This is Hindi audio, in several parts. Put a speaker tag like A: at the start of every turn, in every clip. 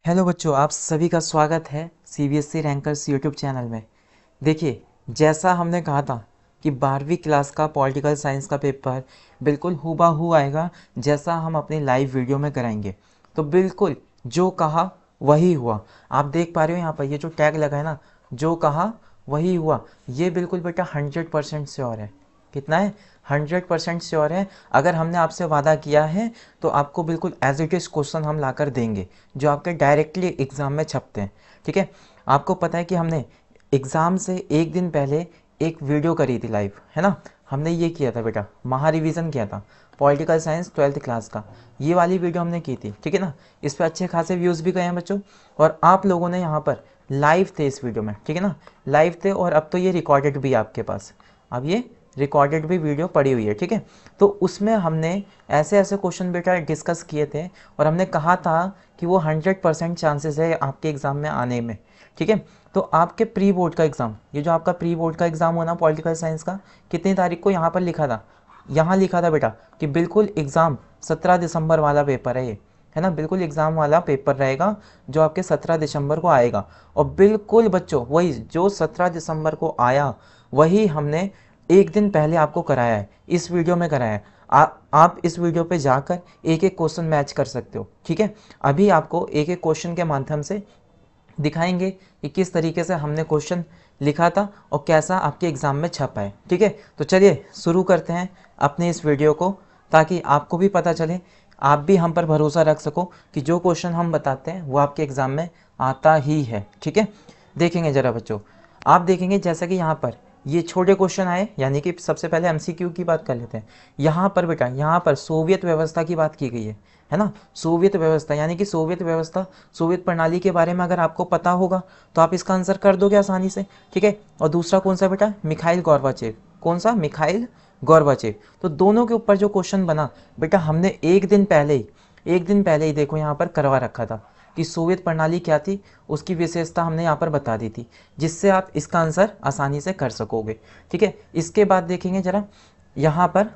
A: हेलो बच्चों, आप सभी का स्वागत है सीबीएसई रैंकर्स यूट्यूब चैनल में। देखिए, जैसा हमने कहा था कि 12वीं क्लास का पॉलिटिकल साइंस का पेपर बिल्कुल हूबहू आएगा जैसा हम अपनी लाइव वीडियो में कराएंगे। तो बिल्कुल जो कहा वही हुआ। आप देख पा रहे हो यहाँ पर ये जो टैग लगा है ना, जो कहा वही हुआ, ये बिल्कुल बेटा 100% श्योर है। कितना है? 100% श्योर है। अगर हमने आपसे वादा किया है तो आपको बिल्कुल एज इट इज़ क्वेश्चन हम लाकर देंगे जो आपके डायरेक्टली एग्ज़ाम में छपते हैं। ठीक है, आपको पता है कि हमने एग्ज़ाम से एक दिन पहले एक वीडियो करी थी लाइव, है ना। हमने ये किया था बेटा, महा रिवीजन किया था पॉलिटिकल साइंस 12th क्लास का। ये वाली वीडियो हमने की थी, ठीक है ना। इस पर अच्छे खासे व्यूज़ भी गए हैं बच्चों, और आप लोगों ने यहाँ पर लाइव थे इस वीडियो में, ठीक है ना, लाइव थे। और अब तो ये रिकॉर्डेड भी है आपके पास, अब ये रिकॉर्डेड भी वीडियो पड़ी हुई है, ठीक है। तो उसमें हमने ऐसे ऐसे क्वेश्चन बेटा डिस्कस किए थे, और हमने कहा था कि वो 100% चांसेस है आपके एग्ज़ाम में आने में, ठीक है। तो आपके प्री बोर्ड का एग्ज़ाम, ये जो आपका प्री बोर्ड का एग्ज़ाम होना पॉलिटिकल साइंस का, कितनी तारीख को यहाँ पर लिखा था, यहाँ लिखा था बेटा कि बिल्कुल एग्ज़ाम 17 दिसंबर वाला पेपर है ये, है ना। बिल्कुल एग्ज़ाम वाला पेपर रहेगा जो आपके 17 दिसंबर को आएगा। और बिल्कुल बच्चों वही जो 17 दिसंबर को आया वही हमने एक दिन पहले आपको कराया है, इस वीडियो में कराया है। आप इस वीडियो पे जाकर एक एक क्वेश्चन मैच कर सकते हो, ठीक है। अभी आपको एक एक क्वेश्चन के माध्यम से दिखाएंगे कि किस तरीके से हमने क्वेश्चन लिखा था और कैसा आपके एग्ज़ाम में छपा है, ठीक है। तो चलिए शुरू करते हैं अपने इस वीडियो को, ताकि आपको भी पता चले, आप भी हम पर भरोसा रख सको कि जो क्वेश्चन हम बताते हैं वो आपके एग्ज़ाम में आता ही है, ठीक है। देखेंगे ज़रा बच्चों, आप देखेंगे जैसा कि यहाँ पर ये छोटे क्वेश्चन आए, यानी कि सबसे पहले एमसीक्यू की बात कर लेते हैं। यहाँ पर बेटा, यहाँ पर सोवियत व्यवस्था की बात की गई है ना। सोवियत व्यवस्था यानी कि सोवियत व्यवस्था, सोवियत प्रणाली के बारे में अगर आपको पता होगा तो आप इसका आंसर कर दोगे आसानी से, ठीक है। और दूसरा कौन सा बेटा? Mikhail Gorbachev. कौन सा? Mikhail Gorbachev. तो दोनों के ऊपर जो क्वेश्चन बना बेटा, हमने एक दिन पहले ही देखो यहाँ पर करवा रखा था कि सोवियत प्रणाली क्या थी, उसकी विशेषता हमने यहाँ पर बता दी थी, जिससे आप इसका आंसर आसानी से कर सकोगे, ठीक है। इसके बाद देखेंगे जरा यहाँ पर,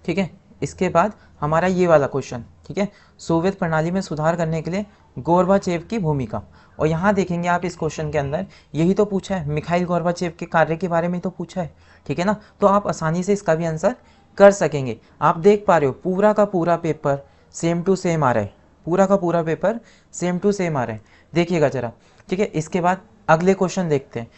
A: ठीक है। इसके बाद हमारा ये वाला क्वेश्चन, ठीक है, सोवियत प्रणाली में सुधार करने के लिए गोर्बाचेव की भूमिका। और यहाँ देखेंगे आप इस क्वेश्चन के अंदर यही तो पूछा है, मिखाइल गोर्बाचेव के कार्य के बारे में तो पूछा है, ठीक है ना। तो आप आसानी से इसका भी आंसर कर सकेंगे। आप देख पा रहे हो पूरा का पूरा पेपर सेम टू सेम आ रहा है, पूरा का पूरा पेपर सेम टू सेम आ रहा है, देखिएगा जरा, ठीक है। इसके बाद अगले क्वेश्चन देखते हैं,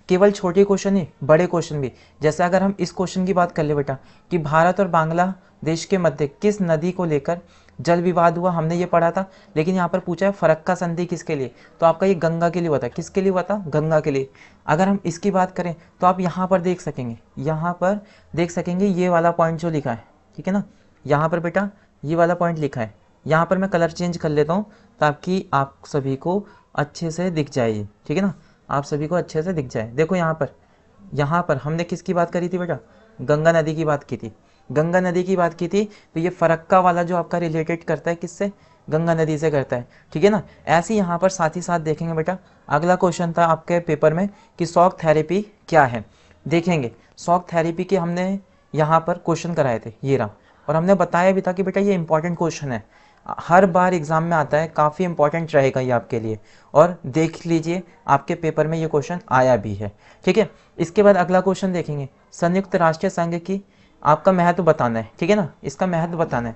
A: केवल छोटे क्वेश्चन ही, बड़े क्वेश्चन भी। जैसे अगर हम इस क्वेश्चन की बात कर ले बेटा कि भारत और बांग्लादेश के मध्य किस नदी को लेकर जल विवाद हुआ, हमने ये पढ़ा था। लेकिन यहाँ पर पूछा है फरक्का संधि किसके लिए, तो आपका ये गंगा के लिए हुआ था। किसके लिए हुआ था? गंगा के लिए। अगर हम इसकी बात करें तो आप यहाँ पर देख सकेंगे, यहाँ पर देख सकेंगे ये वाला पॉइंट जो लिखा है, ठीक है ना। यहाँ पर बेटा ये वाला पॉइंट लिखा है, यहाँ पर मैं कलर चेंज कर लेता हूँ ताकि आप सभी को अच्छे से दिख जाए ये, ठीक है ना, आप सभी को अच्छे से दिख जाए। देखो यहाँ पर हमने किसकी बात करी थी बेटा? गंगा नदी की बात की थी, गंगा नदी की बात की थी। तो ये फरक्का वाला जो आपका रिलेटेड करता है किससे? गंगा नदी से करता है, ठीक है ना। ऐसे ही यहाँ पर साथ ही साथ देखेंगे बेटा, अगला क्वेश्चन था आपके पेपर में कि शॉक थेरेपी क्या है। देखेंगे शॉक थेरेपी के हमने यहाँ पर क्वेश्चन कराए थे, ये रहा। और हमने बताया भी था कि बेटा ये इंपॉर्टेंट क्वेश्चन है, हर बार एग्जाम में आता है, काफ़ी इंपॉर्टेंट रहेगा ये आपके लिए। और देख लीजिए आपके पेपर में ये क्वेश्चन आया भी है, ठीक है। इसके बाद अगला क्वेश्चन देखेंगे, संयुक्त राष्ट्र संघ की आपका महत्व बताना है, ठीक है ना, इसका महत्व बताना है।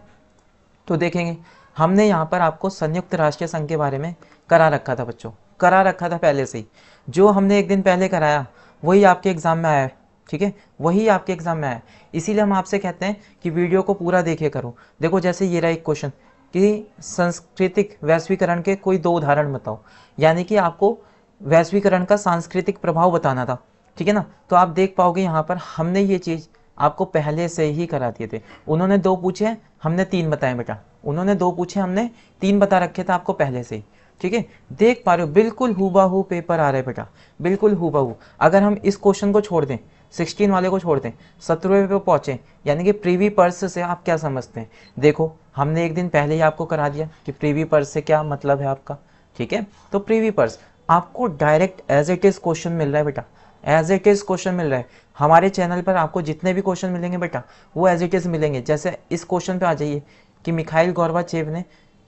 A: तो देखेंगे हमने यहाँ पर आपको संयुक्त राष्ट्र संघ के बारे में करा रखा था बच्चों, करा रखा था पहले से ही। जो हमने एक दिन पहले कराया वही आपके एग्ज़ाम में आया है, ठीक है, वही आपके एग्ज़ाम में आया है। इसीलिए हम आपसे कहते हैं कि वीडियो को पूरा देखे करो। देखो जैसे ये रहा एक क्वेश्चन कि सांस्कृतिक वैश्वीकरण के कोई दो उदाहरण बताओ, यानी कि आपको वैश्वीकरण का सांस्कृतिक प्रभाव बताना था, ठीक है ना। तो आप देख पाओगे यहाँ पर हमने ये चीज़ आपको पहले से ही करा दिए थे। उन्होंने दो पूछे, हमने तीन बताए बेटा, उन्होंने दो पूछे, हमने तीन बता रखे थे आपको पहले से ही, ठीक है। देख पा रहे हो बिल्कुल हूबहू पेपर आ रहा है बेटा, बिल्कुल हूबहू। अगर हम इस क्वेश्चन को छोड़ दें, 16 वाले को छोड़ दें, 17वें पे पहुंचे, यानी कि प्रीवी पर्स से आप क्या समझते हैं? देखो हमने एक दिन पहले ही आपको करा दिया कि प्रीवी पर्स से क्या मतलब है आपका, ठीक है। तो प्रीवी पर्स आपको direct as it is question मिल रहा है बेटा, एज इट इज क्वेश्चन मिल रहा है। हमारे चैनल पर आपको जितने भी क्वेश्चन मिलेंगे बेटा वो एज इट इज मिलेंगे। जैसे इस क्वेश्चन पे आ जाइए कि मिखाइल गोर्बाचेव ने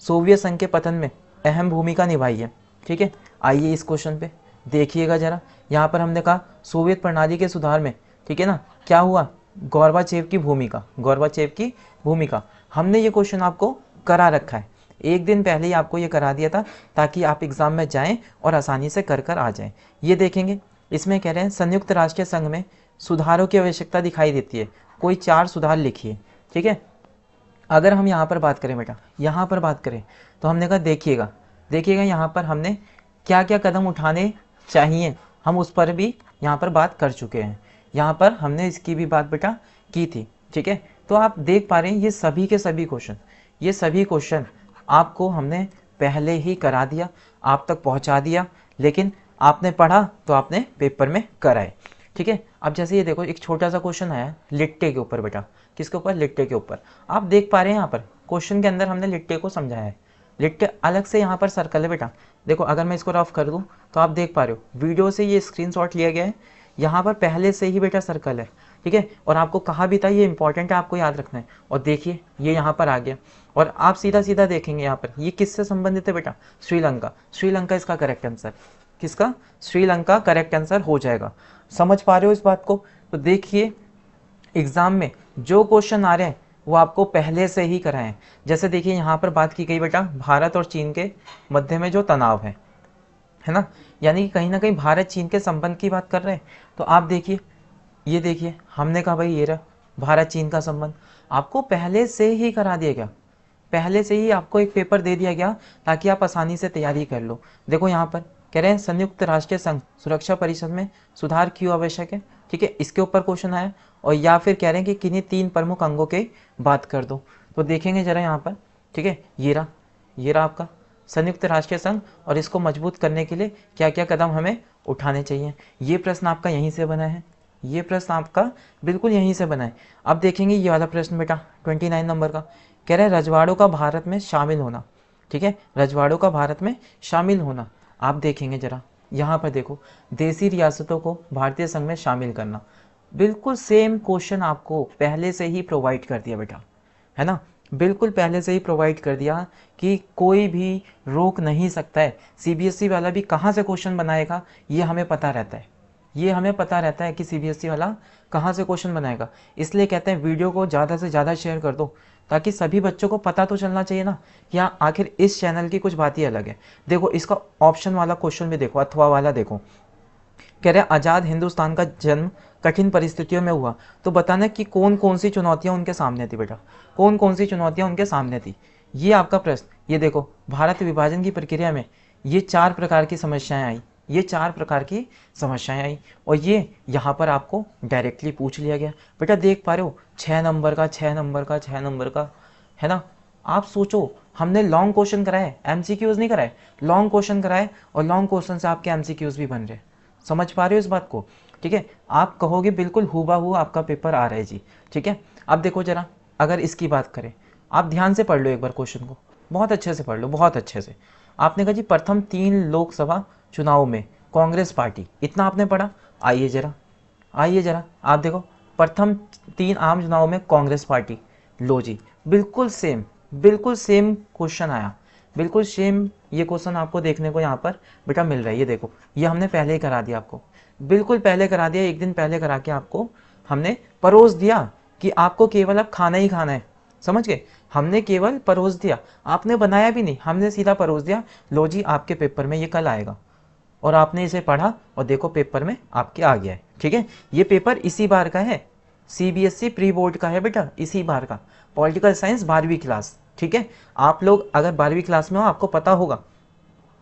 A: सोवियत संघ के पतन में अहम भूमिका निभाई है। ठीक है, आइए इस क्वेश्चन पे देखिएगा जरा। यहाँ पर हमने कहा सोवियत प्रणाली के सुधार में, ठीक है ना, क्या हुआ, गोर्बाचेव की भूमिका, गोर्बाचेव की भूमिका। हमने ये क्वेश्चन आपको करा रखा है, एक दिन पहले ही आपको ये करा दिया था, ताकि आप एग्जाम में जाएं और आसानी से कर आ जाएं। ये देखेंगे, इसमें कह रहे हैं संयुक्त राष्ट्र संघ में सुधारों की आवश्यकता दिखाई देती है, कोई 4 सुधार लिखिए। ठीक है, अगर हम यहाँ पर बात करें बेटा, यहाँ पर बात करें तो हमने कहा देखिएगा, देखिएगा यहाँ पर हमने क्या क्या कदम उठाने चाहिए, हम उस पर भी यहाँ पर बात कर चुके हैं। यहाँ पर हमने इसकी भी बात बेटा की थी। ठीक है, तो आप देख पा रहे हैं ये सभी के सभी क्वेश्चन, ये सभी क्वेश्चन आपको हमने पहले ही करा दिया, आप तक पहुँचा दिया, लेकिन आपने पढ़ा तो आपने पेपर में कराए। ठीक है, अब जैसे ये देखो एक छोटा सा क्वेश्चन आया लिट्टे के ऊपर बेटा, किसके ऊपर, लिट्टे के ऊपर। आप देख पा रहे हैं यहाँ पर क्वेश्चन के अंदर हमने लिट्टे को समझाया है, लिट्टे अलग से यहाँ पर सर्कल है बेटा। देखो अगर मैं इसको रफ कर दूँ तो आप देख पा रहे हो वीडियो से ये स्क्रीनशॉट लिया गया है, यहाँ पर पहले से ही बेटा सर्कल है। ठीक है, और आपको कहा भी था ये इंपॉर्टेंट है, आपको याद रखना है। और देखिए ये यहाँ पर आ गया, और आप सीधा सीधा देखेंगे यहाँ पर ये किससे संबंधित है बेटा, श्रीलंका। श्रीलंका इसका करेक्ट आंसर, किसका, श्रीलंका करेक्ट आंसर हो जाएगा। समझ पा रहे हो इस बात को। तो देखिए एग्जाम में जो क्वेश्चन आ रहे हैं वो आपको पहले से ही कराएं। जैसे देखिए यहाँ पर बात की गई बेटा भारत और चीन के मध्य में जो तनाव है ना, यानी कि कहीं ना कहीं भारत चीन के संबंध की बात कर रहे हैं। तो आप देखिए, ये देखिए हमने कहा भाई ये रहा भारत चीन का संबंध, आपको पहले से ही करा दिया गया, पहले से ही आपको एक पेपर दे दिया गया ताकि आप आसानी से तैयारी कर लो। देखो यहाँ पर कह रहे हैं संयुक्त राष्ट्र संघ सुरक्षा परिषद में सुधार क्यों आवश्यक है। ठीक है, इसके ऊपर क्वेश्चन आया, और या फिर कह रहे हैं कि किन्हीं 3 प्रमुख अंगों के बात कर दो। तो देखेंगे जरा यहाँ पर, ठीक है, ये रहा आपका संयुक्त राष्ट्र संघ, और इसको मजबूत करने के लिए क्या क्या कदम हमें उठाने चाहिए। ये प्रश्न आपका यहीं से बना है, ये प्रश्न आपका बिल्कुल यहीं से बना है। अब देखेंगे ये वाला प्रश्न बेटा 29 नंबर का, कह रहे हैं रजवाड़ों का भारत में शामिल होना। ठीक है, रजवाड़ों का भारत में शामिल होना। आप देखेंगे जरा यहाँ पर देखो, देसी रियासतों को भारतीय संघ में शामिल करना, बिल्कुल सेम क्वेश्चन आपको पहले से ही प्रोवाइड कर दिया बेटा, है ना, बिल्कुल पहले से ही प्रोवाइड कर दिया कि कोई भी रोक नहीं सकता है। सीबीएसई वाला भी कहाँ से क्वेश्चन बनाएगा ये हमें पता रहता है, ये हमें पता रहता है कि सीबीएसई वाला कहाँ से क्वेश्चन बनाएगा। इसलिए कहते हैं वीडियो को ज़्यादा से ज़्यादा शेयर कर दो, ताकि सभी बच्चों को पता तो चलना चाहिए ना कि हाँ आखिर इस चैनल की कुछ बात ही अलग है। देखो इसका ऑप्शन वाला क्वेश्चन भी देखो, अथवा वाला देखो, कह रहे हैं आज़ाद हिंदुस्तान का जन्म कठिन परिस्थितियों में हुआ। तो बताना कि कौन कौन सी चुनौतियां उनके सामने थी बेटा, कौन कौन सी चुनौतियां उनके सामने थी। ये आपका प्रश्न, ये देखो भारत विभाजन की प्रक्रिया में ये 4 प्रकार की समस्याएं आई, ये 4 प्रकार की समस्याएं आई, और ये यहाँ पर आपको डायरेक्टली पूछ लिया गया। बेटा देख पा रहे हो 6 नंबर का 6 नंबर का 6 नंबर का, है ना। आप सोचो हमने लॉन्ग क्वेश्चन कराए, एमसीक्यूज नहीं कराए, लॉन्ग क्वेश्चन कराए, और लॉन्ग क्वेश्चन से आपके एमसीक्यूज भी बन रहे। समझ पा रहे हो इस बात को। ठीक है, आप कहोगे बिल्कुल हुबहू आपका पेपर आ रहा है जी। ठीक है, अब देखो जरा अगर इसकी बात करें, आप ध्यान से पढ़ लो एक बार क्वेश्चन को, बहुत अच्छे से पढ़ लो, बहुत अच्छे से। आपने कहा जी प्रथम 3 लोकसभा चुनाव में कांग्रेस पार्टी, इतना आपने पढ़ा। आइए जरा आप देखो प्रथम 3 आम चुनाव में कांग्रेस पार्टी, लो जी बिल्कुल सेम क्वेश्चन आया, बिल्कुल सेम ये क्वेश्चन आपको देखने को यहाँ पर बेटा मिल रहा है। ये देखो ये हमने पहले ही करा दिया आपको, बिल्कुल पहले करा दिया, एक दिन पहले करा के आपको हमने परोस दिया कि आपको केवल अब खाना ही खाना है। समझ गए, हमने केवल परोस दिया, आपने बनाया भी नहीं, हमने सीधा परोस दिया। लो जी आपके पेपर में ये कल आएगा, और आपने इसे पढ़ा और देखो पेपर में आपके आ गया है। ठीक है, ये पेपर इसी बार का है, सीबीएसई प्री बोर्ड का है बेटा, इसी बार का, पॉलिटिकल साइंस 12वीं क्लास। ठीक है, आप लोग अगर 12वीं क्लास में हो आपको पता होगा,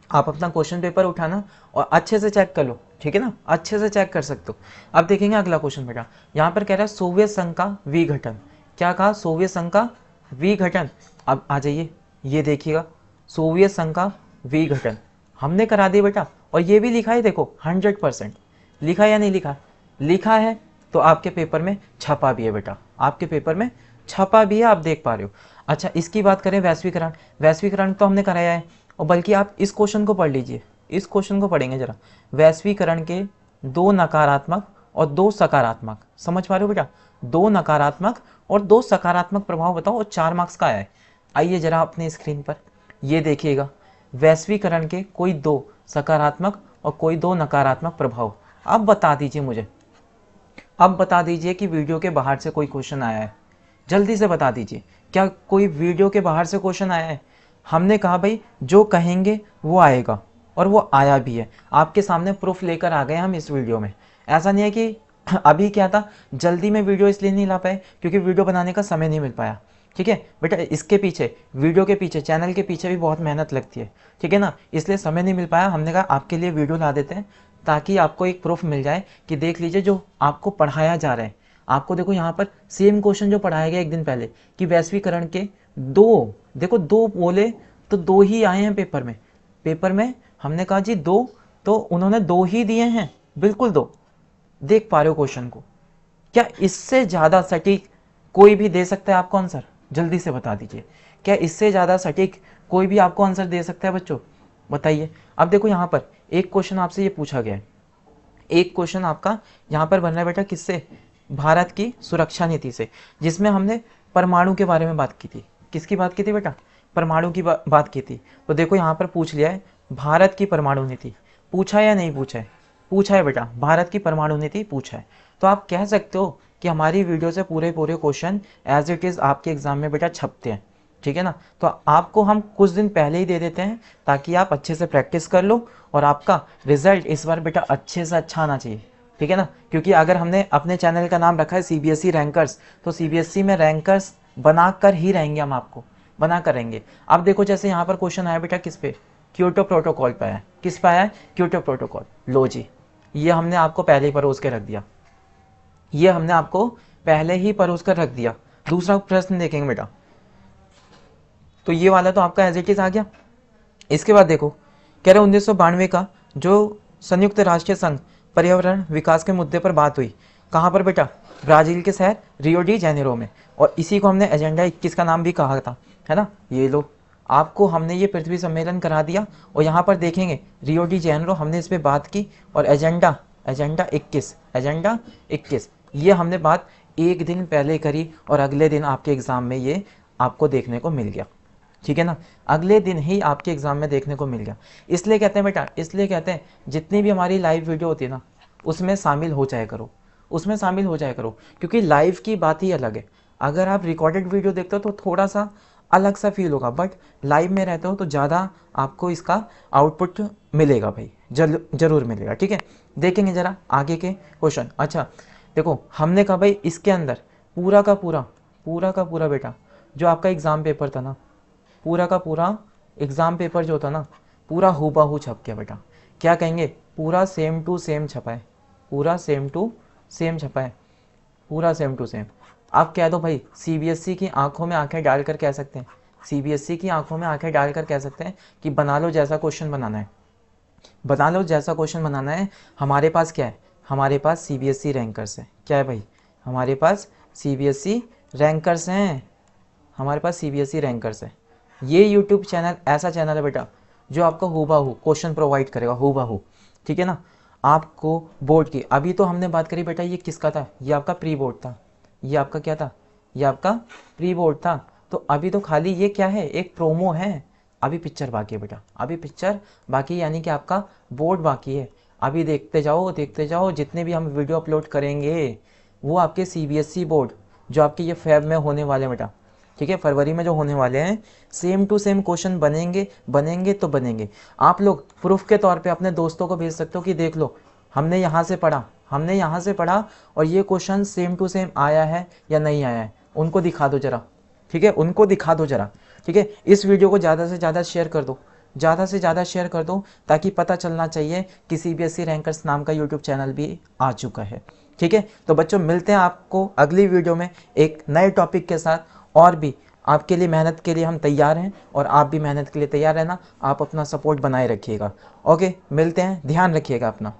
A: आप अपना क्वेश्चन पेपर उठाना और अच्छे से चेक कर लो। ठीक है ना, अच्छे से चेक कर सकते हो। अब देखेंगे अगला क्वेश्चन बेटा, यहाँ पर कह रहा है सोवियत संघ का विघटन। क्या कहा, सोवियत संघ का विघटन। अब आ जाइए, ये देखिएगा सोवियत संघ का विघटन हमने करा दिया बेटा, और ये भी लिखा है, देखो 100% लिखा या नहीं लिखा, लिखा है तो आपके पेपर में छपा भी है बेटा, आपके पेपर में छपा भी है, आप देख पा रहे हो। अच्छा इसकी बात करें वैश्वीकरण, वैश्वीकरण तो हमने कराया है, और बल्कि आप इस क्वेश्चन को पढ़ लीजिए, इस क्वेश्चन को पढ़ेंगे जरा, वैश्वीकरण के 2 नकारात्मक और 2 सकारात्मक, समझ पा रहे हो बेटा, 2 नकारात्मक और 2 सकारात्मक प्रभाव बताओ, और 4 मार्क्स का आया है। आइए जरा अपने स्क्रीन पर ये देखिएगा, वैश्वीकरण के कोई 2 सकारात्मक और कोई 2 नकारात्मक प्रभाव। अब बता दीजिए मुझे, अब बता दीजिए कि वीडियो के बाहर से कोई क्वेश्चन आया है, जल्दी से बता दीजिए, क्या कोई वीडियो के बाहर से क्वेश्चन आया है? हमने कहा भाई जो कहेंगे वो आएगा, और वो आया भी है। आपके सामने प्रूफ लेकर आ गए हम इस वीडियो में। ऐसा नहीं है कि अभी क्या था, जल्दी में वीडियो इसलिए नहीं ला पाए क्योंकि वीडियो बनाने का समय नहीं मिल पाया। ठीक है बेटा, इसके पीछे, वीडियो के पीछे, चैनल के पीछे भी बहुत मेहनत लगती है, ठीक है ना, इसलिए समय नहीं मिल पाया। हमने कहा आपके लिए वीडियो ला देते हैं ताकि आपको एक प्रूफ मिल जाए कि देख लीजिए जो आपको पढ़ाया जा रहा है। आपको देखो यहाँ पर सेम क्वेश्चन जो पढ़ाया गया एक दिन पहले कि वैश्वीकरण के 2, देखो 2 बोले तो 2 ही आए हैं पेपर में। पेपर में हमने कहा जी 2, तो उन्होंने 2 ही दिए हैं, बिल्कुल 2। देख पा रहे हो क्वेश्चन को? क्या इससे ज़्यादा सटीक कोई भी दे सकता है आपको आंसर? जल्दी से बता दीजिए, क्या इससे ज़्यादा सटीक कोई भी आपको आंसर दे सकता है बच्चों? बताइए। अब देखो यहाँ पर एक क्वेश्चन आपसे ये पूछा गया है, एक क्वेश्चन आपका यहाँ पर बन रहा है बेटा किससे? भारत की सुरक्षा नीति से, जिसमें हमने परमाणु के बारे में बात की थी। किसकी बात की थी बेटा? परमाणु की बात की थी। तो देखो यहाँ पर पूछ लिया है भारत की परमाणु नीति, पूछा है या नहीं पूछा है? पूछा है बेटा, भारत की परमाणु नीति पूछा है। तो आप कह सकते हो कि हमारी वीडियो से पूरे क्वेश्चन एज इट इज़ आपके एग्जाम में बेटा छपते हैं, ठीक है ना। तो आपको हम कुछ दिन पहले ही दे देते हैं ताकि आप अच्छे से प्रैक्टिस कर लो और आपका रिजल्ट इस बार बेटा अच्छे से अच्छा आना चाहिए, ठीक है ना। क्योंकि अगर हमने अपने चैनल का नाम रखा है सीबीएसई रैंकर्स, तो सीबीएसई में रैंकर्स बनाकर ही रहेंगे, हम आपको बना कर रहेंगे। अब देखो जैसे यहाँ पर क्वेश्चन आया बेटा किस पे? क्योटो प्रोटोकॉल पे आया। किस पे आया? Kyoto protocol. लो जी, ये हमने आपको पहले ही परोस के रख दिया, ये हमने आपको पहले ही परोस कर रख दिया। दूसरा प्रश्न देखेंगे बेटा, तो ये वाला तो आपका एज इट इज आ गया। इसके बाद देखो कह रहे 1992 का जो संयुक्त राष्ट्र संघ पर्यावरण विकास के मुद्दे पर बात हुई, कहाँ पर बेटा? ब्राजील के शहर रियो डी जेनेरो में। और इसी को हमने एजेंडा 21 का नाम भी कहा था, है ना। ये लो, आपको हमने ये पृथ्वी सम्मेलन करा दिया और यहाँ पर देखेंगे रियो डी जेनेरो, हमने इस पर बात की। और एजेंडा एजेंडा 21 ये हमने बात एक दिन पहले करी और अगले दिन आपके एग्ज़ाम में ये आपको देखने को मिल गया, ठीक है ना। अगले दिन ही आपके एग्जाम में देखने को मिल गया। इसलिए कहते हैं बेटा, इसलिए कहते हैं जितनी भी हमारी लाइव वीडियो होती है ना, उसमें शामिल हो जाया करो, उसमें शामिल हो जाया करो, क्योंकि लाइव की बात ही अलग है। अगर आप रिकॉर्डेड वीडियो देखते हो तो थोड़ा सा अलग सा फील होगा, बट लाइव में रहते हो तो ज़्यादा आपको इसका आउटपुट मिलेगा भाई, जरूर मिलेगा, ठीक है। देखेंगे ज़रा आगे के क्वेश्चन। अच्छा देखो, हमने कहा भाई इसके अंदर पूरा का पूरा बेटा जो आपका एग्ज़ाम पेपर था ना, पूरा का पूरा एग्ज़ाम पेपर जो था ना, पूरा हूबहू छप गया बेटा। क्या कहेंगे? पूरा सेम टू सेम छपा है, पूरा सेम टू सेम छपा है, पूरा सेम टू सेम। आप कह दो भाई, सीबीएसई की आंखों में आंखें डालकर कह सकते हैं, सीबीएसई की आंखों में आंखें डालकर कह सकते हैं कि बना लो जैसा क्वेश्चन बनाना है, बना लो जैसा क्वेश्चन बनाना है। हमारे पास क्या है? हमारे पास सीबीएसई रैंकर्स है। क्या है भाई? हमारे पास सीबीएसई रैंकर्स हैं, हमारे पास सीबीएसई रैंकर्स है। ये यूट्यूब चैनल ऐसा चैनल है बेटा जो आपको हूबहू क्वेश्चन प्रोवाइड करेगा, हूबहू, ठीक है ना। आपको बोर्ड की, अभी तो हमने बात करी बेटा ये किसका था? ये आपका प्री बोर्ड था। ये आपका क्या था? ये आपका प्री बोर्ड था। तो अभी तो खाली ये क्या है? एक प्रोमो है। अभी पिक्चर बाकी है बेटा, अभी पिक्चर बाकी, यानी कि आपका बोर्ड बाकी है। अभी देखते जाओ, जितने भी हम वीडियो अपलोड करेंगे वो आपके सीबीएसई बोर्ड जो आपके ये फेब में होने वाले बेटा, ठीक है, फरवरी में जो होने वाले हैं, सेम टू सेम क्वेश्चन बनेंगे तो बनेंगे। आप लोग प्रूफ के तौर पे अपने दोस्तों को भेज सकते हो कि देख लो हमने यहाँ से पढ़ा और ये क्वेश्चन सेम टू सेम आया है या नहीं आया है, उनको दिखा दो जरा, ठीक है, उनको दिखा दो जरा, ठीक है। इस वीडियो को ज़्यादा से ज़्यादा शेयर कर दो, ज़्यादा से ज़्यादा शेयर कर दो, ताकि पता चलना चाहिए कि सीबीएसई रैंकर्स नाम का यूट्यूब चैनल भी आ चुका है, ठीक है। तो बच्चों मिलते हैं आपको अगली वीडियो में एक नए टॉपिक के साथ। और भी आपके लिए मेहनत के लिए हम तैयार हैं और आप भी मेहनत के लिए तैयार रहना। आप अपना सपोर्ट बनाए रखिएगा। ओके, मिलते हैं, ध्यान रखिएगा अपना।